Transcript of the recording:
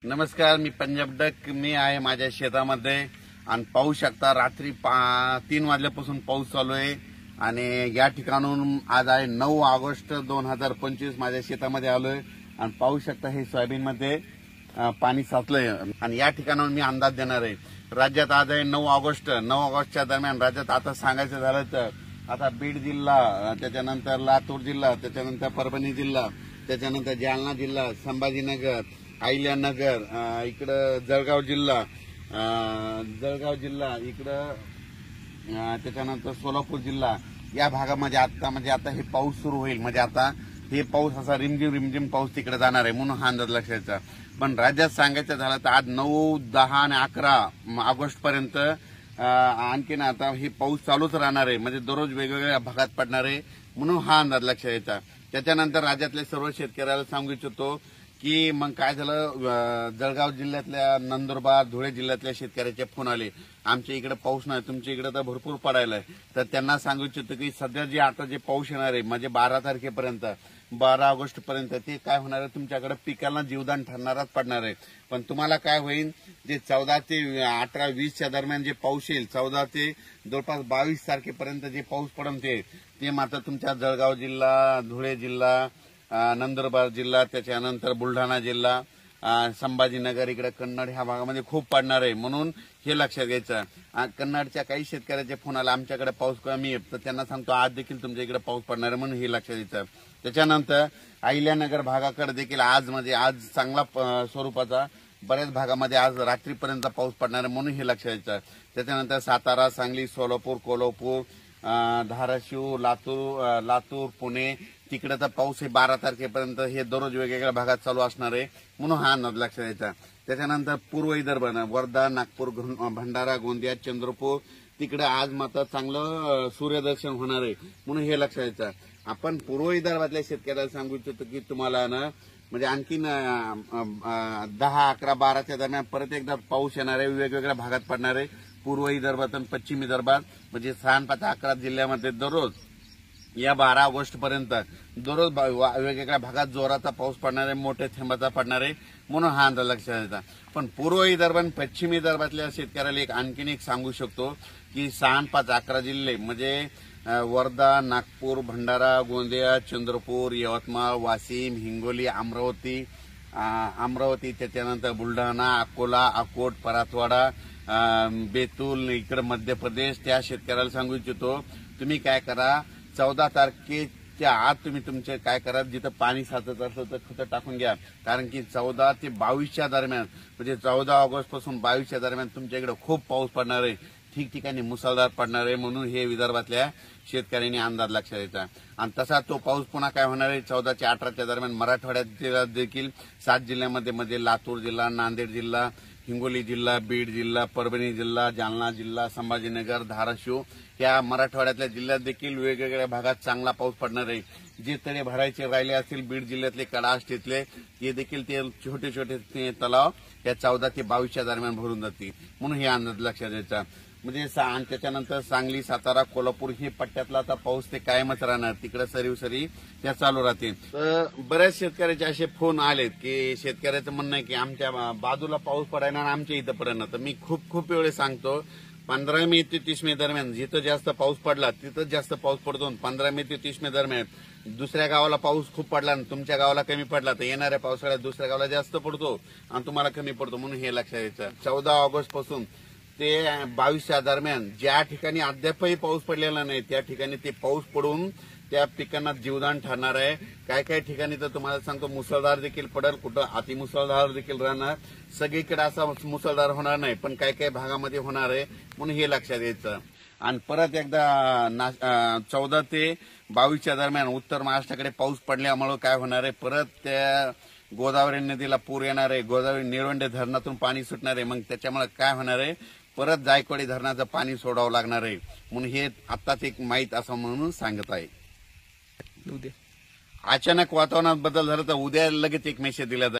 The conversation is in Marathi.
नमस्कार, मी पंजाब डक. मी आहे माझ्या शेतामध्ये आणि पाहू शकता रात्री 3 वाजल्यापासून पाऊस चालू आहे आणि या ठिकाणून आज आहे 9 ऑगस्ट 2025. माझ्या शेतामध्ये आलोय आणि पाहू शकता हे सोयाबीन मध्ये पाणी साचलंय आणि या ठिकाणाहून मी अंदाज देणार आहे. राज्यात आज आहे 9 ऑगस्ट. 9 ऑगस्टच्या दरम्यान राज्यात आता सांगायचं झालं तर आता बीड जिल्हा, त्याच्यानंतर लातूर जिल्हा, त्याच्यानंतर परभणी जिल्हा, त्याच्यानंतर जालना जिल्हा, संभाजीनगर, अहिल्यानगर, इकडं जळगाव जिल्हा, इकडं त्याच्यानंतर सोलापूर जिल्हा, या भागामध्ये आता हे पाऊस सुरू होईल. म्हणजे आता हे पाऊस असा रिमझिम पाऊस तिकडे जाणार आहे म्हणून हा अंदाज लक्षायचा. पण राज्यात सांगायचं झालं तर आज 9, 10 आणि 11 ऑगस्ट पर्यंत आणखीन आता हे पाऊस चालूच राहणार आहे. म्हणजे दररोज वेगवेगळ्या भागात पडणार आहे म्हणून हा अंदाज लक्षात यायचा. त्याच्यानंतर राज्यातल्या सर्व शेतकऱ्याला सांगू इच्छितो की मग काय झालं, जळगाव जिल्ह्यातल्या, नंदुरबार, धुळे जिल्ह्यातल्या शेतकऱ्याचे फोन आले, आमच्या इकडे पाऊस नाही, तुमच्या इकडे तर भरपूर पडायलाय. तर त्यांना सांगू इच्छितो की सध्या आता जे पाऊस येणार आहे म्हणजे 12 तारखेपर्यंत, 12 ऑगस्ट पर्यंत ते काय होणार आहे, तुमच्याकडे पिकांना जीवदान ठरणाराच पडणार आहे. पण तुम्हाला काय होईल, जे 14 ते 18, 20च्या दरम्यान जे पाऊस येईल, 14 ते जवळपास 22 तारखेपर्यंत जे पाऊस पडेल ते मात्र तुमच्या जळगाव जिल्हा, धुळे जिल्हा, नंदुरबार जिल्हा, त्याच्यानंतर बुलढाणा जिल्हा, संभाजीनगर, इकडे कन्नड ह्या भागामध्ये खूप पडणार आहे म्हणून हे लक्षात घ्यायचं. कन्नडच्या काही शेतकऱ्याचे फोन आला, आमच्याकडे पाऊस कमी आहे, तर त्यांना सांगतो आज देखील तुमच्या इकडे पाऊस पडणार आहे म्हणून हे लक्षात घ्यायचं. त्याच्यानंतर अहिल्यानगर भागाकडे देखील आज चांगला स्वरूपाचा बऱ्याच भागामध्ये आज रात्रीपर्यंत पाऊस पडणार आहे म्हणून हे लक्षात घ्यायचं. त्याच्यानंतर सातारा, सांगली, सोलापूर, कोल्हापूर, धाराशिव, लातूर, पुणे, तिकडे तर पाऊस हे 12 तारखेपर्यंत हे दररोज वेगवेगळ्या भागात चालू असणार आहे म्हणून हा अंदाज लक्षात द्यायचा. त्याच्यानंतर पूर्व विदर्भ, वर्धा, नागपूर, भंडारा, गोंदिया, चंद्रपूर, तिकडे आज मात्र चांगलं सूर्यदर्शन होणार आहे म्हणून हे लक्षात द्यायचं. आपण पूर्व विदर्भातल्या शेतकऱ्याला सांगू इच्छितो की तुम्हाला म्हणजे आणखीन 10, 11, 12च्या दरम्यान परत एकदा पाऊस येणार आहे, वेगवेगळ्या भागात पडणार आहे. पूर्व विदर्भात आणि पश्चिम विदर्भात म्हणजे 6, 5, 11 जिल्ह्यामध्ये दररोज या 12 ऑगस्ट पर्यंत दररोज वेगवेगळ्या भागात जोराचा पाऊस पडणार आहे, मोठ्या थेंबाचा पडणार आहे म्हणून हा अंदाज लक्षात द्यायचा. पण पूर्व विदर्भ आणि पश्चिम विदर्भातल्या शेतकऱ्याला आणखीन एक सांगू शकतो की 6, 5, 11 जिल्हे म्हणजे वर्धा, नागपूर, भंडारा, गोंदिया, चंद्रपूर, यवतमाळ, वाशिम, हिंगोली, अमरावती, त्याच्यानंतर बुलढाणा, अकोला, अकोट, परातवाडा, बेतूल, इकडे मध्य प्रदेश, त्या शेतकऱ्याला सांगू इच्छितो तुम्ही काय करा, 14 तारखेच्या आत तुम्ही तुमचे काय करा, जिथं पाणी साचत असलं तर खतं टाकून घ्या. कारण की 14 ते 22च्या दरम्यान म्हणजे 14 ऑगस्ट पासून 22च्या दरम्यान तुमच्या इकडे खूप पाऊस पडणार आहे, ठिकठिकाणी मुसळधार पडणार आहे म्हणून हे विदर्भातल्या शेतकऱ्यांनी अंदाज लक्षात द्यायचा. आणि तसा तो पाऊस पुन्हा काय होणार आहे 14 ते 18च्या दरम्यान मराठवाड्यात देखील 7 जिल्ह्यामध्ये लातूर जिल्हा, नांदेड जिल्हा, हिंगोली जिल्हा, बीड जिल्हा, परभणी जिल्हा, जालना जिल्हा, संभाजीनगर, धाराशिव या मराठवाड्यातल्या जिल्ह्यात देखील वेगवेगळ्या भागात चांगला पाऊस पडणार आहे. जे तळे भरायचे राहिले असतील बीड जिल्ह्यातले, कडाष्टीतले, ते देखील ते छोटे तलाव या 14 ते 22च्या दरम्यान भरून जातील म्हणून हे अंदाज लक्षात द्यायचा. म्हणजे त्याच्यानंतर सांगली, सातारा, कोल्हापूर हे पट्ट्यातला आता पाऊस ते कायमच राहणार, तिकडे सरी त्या चालू राहतील. तर बऱ्याच शेतकऱ्याचे असे फोन आलेत की शेतकऱ्याचं म्हणणं आहे की आमच्या बाजूला पाऊस पडायला आणि आमच्या इथं पडायला. तर मी खूप वेळेस सांगतो 15 मे ते 30 मे दरम्यान जिथं जास्त पाऊस पडला तिथं जास्त पाऊस पडतो. 15 मे ते 30 मे दरम्यान दुसऱ्या गावाला पाऊस खूप पडला आणि तुमच्या गावाला कमी पडला तर येणाऱ्या पावसाळ्यात दुसऱ्या गावाला जास्त पडतो आणि तुम्हाला कमी पडतो म्हणून हे लक्षात घ्यायचं. 14 ऑगस्ट पासून ते 22च्या दरम्यान ज्या ठिकाणी अद्यापही पाऊस पडलेला नाही त्या ठिकाणी ते पाऊस पडून त्या पिकांना जीवदान ठरणार आहे. काही ठिकाणी तर तुम्हाला सांगतो मुसळधार देखील पडेल, कुठं अतिमुसळधार देखील राहणार, सगळीकडे असा मुसळधार होणार नाही पण काही भागामध्ये होणार आहे म्हणून हे लक्षात घ्यायचं. आणि परत एकदा 14 ते 22च्या दरम्यान उत्तर महाराष्ट्राकडे पाऊस पडल्यामुळे काय होणार आहे, परत त्या गोदावरी नदीला पूर येणार आहे, गोदावरी निळवंडे धरणातून पाणी सुटणार आहे. मग त्याच्यामुळे काय होणार आहे, परत जायकवाडी धरणाचं पाणी सोडावं लागणार आहे म्हणून हे आत्ताच एक माहीत असं म्हणून सांगत आहे. अचानक वातावरणात बदल झाला तर उद्या लगेच एक मेसेज दिला जाईल.